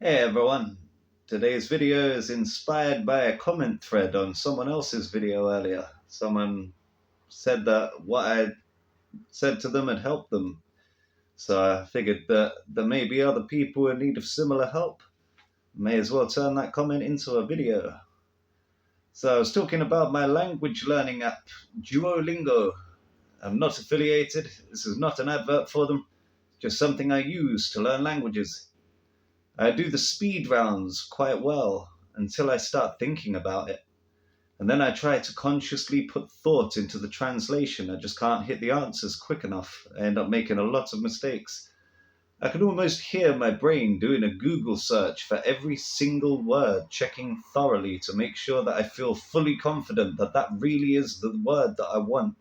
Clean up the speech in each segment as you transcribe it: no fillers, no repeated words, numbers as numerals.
Hey everyone, today's video is inspired by a comment thread on someone else's video earlier. Someone said that what I said to them had helped them. So I figured that there may be other people in need of similar help. May as well turn that comment into a video. So I was talking about my language learning app, Duolingo. I'm not affiliated, this is not an advert for them, just something I use to learn languages. I do the speed rounds quite well until I start thinking about it. And then I try to consciously put thought into the translation. I just can't hit the answers quick enough. I end up making a lot of mistakes. I can almost hear my brain doing a Google search for every single word, checking thoroughly to make sure that I feel fully confident that that really is the word that I want.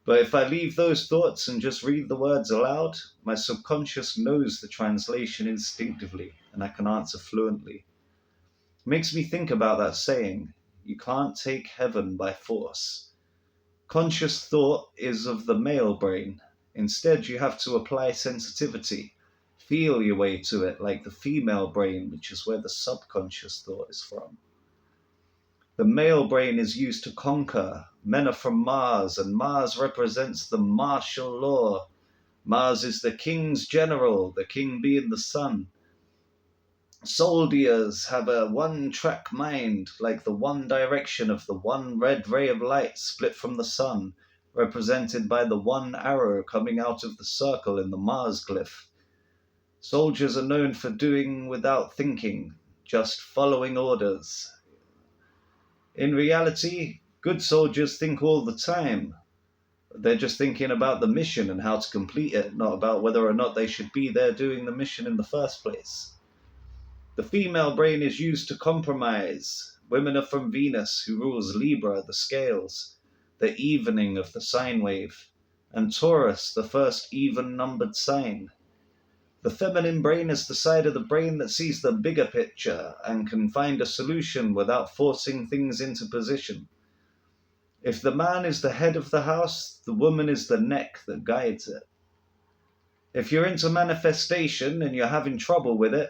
But if I leave those thoughts and just read the words aloud, my subconscious knows the translation instinctively, and I can answer fluently. It makes me think about that saying, you can't take heaven by force. Conscious thought is of the male brain. Instead, you have to apply sensitivity, feel your way to it like the female brain, which is where the subconscious thought is from. The male brain is used to conquer. Men are from Mars, and Mars represents the martial law. Mars is the king's general, the king being the sun. Soldiers have a one-track mind, like the one direction of the one red ray of light split from the sun, represented by the one arrow coming out of the circle in the Mars glyph. Soldiers are known for doing without thinking, just following orders. In reality, good soldiers think all the time. They're just thinking about the mission and how to complete it, not about whether or not they should be there doing the mission in the first place. The female brain is used to compromise. Women are from Venus, who rules Libra, the scales, the evening of the sine wave, and Taurus, the first even-numbered sign. The feminine brain is the side of the brain that sees the bigger picture and can find a solution without forcing things into position. If the man is the head of the house, the woman is the neck that guides it. If you're into manifestation and you're having trouble with it,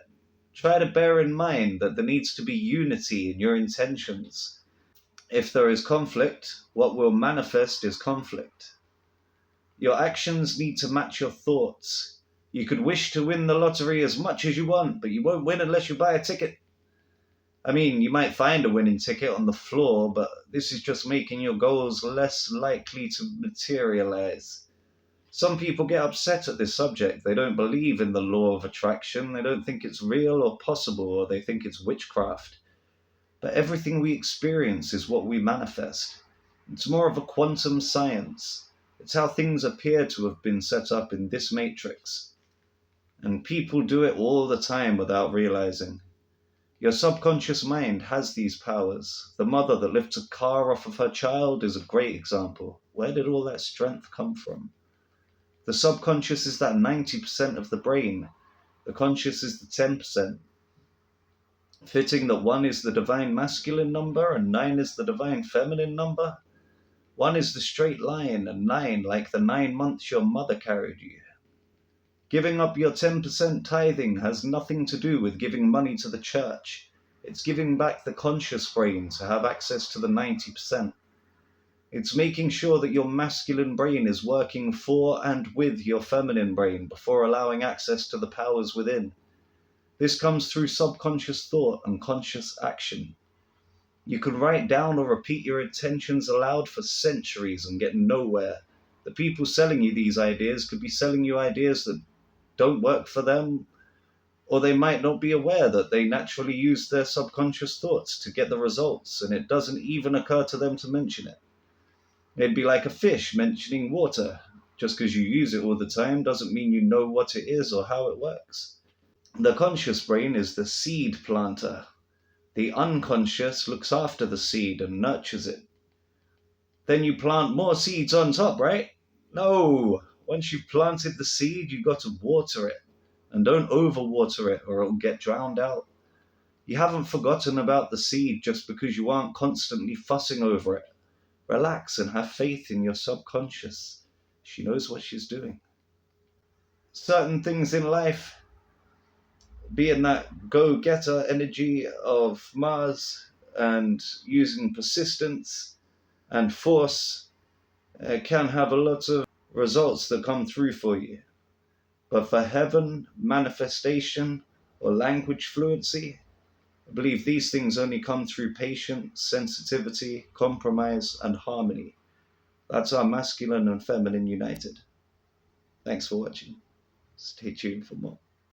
try to bear in mind that there needs to be unity in your intentions. If there is conflict, what will manifest is conflict. Your actions need to match your thoughts. You could wish to win the lottery as much as you want, but you won't win unless you buy a ticket. I mean, you might find a winning ticket on the floor, but this is just making your goals less likely to materialize. Some people get upset at this subject. They don't believe in the law of attraction. They don't think it's real or possible, or they think it's witchcraft. But everything we experience is what we manifest. It's more of a quantum science. It's how things appear to have been set up in this matrix. And people do it all the time without realizing. Your subconscious mind has these powers. The mother that lifts a car off of her child is a great example. Where did all that strength come from? The subconscious is that 90% of the brain. The conscious is the 10%. Fitting that 1 is the divine masculine number and 9 is the divine feminine number. 1 is the straight line and 9 like the 9 months your mother carried you. Giving up your 10% tithing has nothing to do with giving money to the church. It's giving back the conscious brain to have access to the 90%. It's making sure that your masculine brain is working for and with your feminine brain before allowing access to the powers within. This comes through subconscious thought and conscious action. You can write down or repeat your intentions aloud for centuries and get nowhere. The people selling you these ideas could be selling you ideas that don't work for them, or they might not be aware that they naturally use their subconscious thoughts to get the results, and it doesn't even occur to them to mention it. It'd be like a fish mentioning water. Just because you use it all the time doesn't mean you know what it is or how it works. The conscious brain is the seed planter. The unconscious looks after the seed and nurtures it. Then you plant more seeds on top, right? No! Once you've planted the seed, you've got to water it. And don't overwater it or it'll get drowned out. You haven't forgotten about the seed just because you aren't constantly fussing over it. Relax and have faith in your subconscious. She knows what she's doing. Certain things in life, being that go-getter energy of Mars and using persistence and force can have a lot of results that come through for you. But for heaven, manifestation, or language fluency, I believe these things only come through patience, sensitivity, compromise, and harmony. That's our masculine and feminine united. Thanks for watching. Stay tuned for more.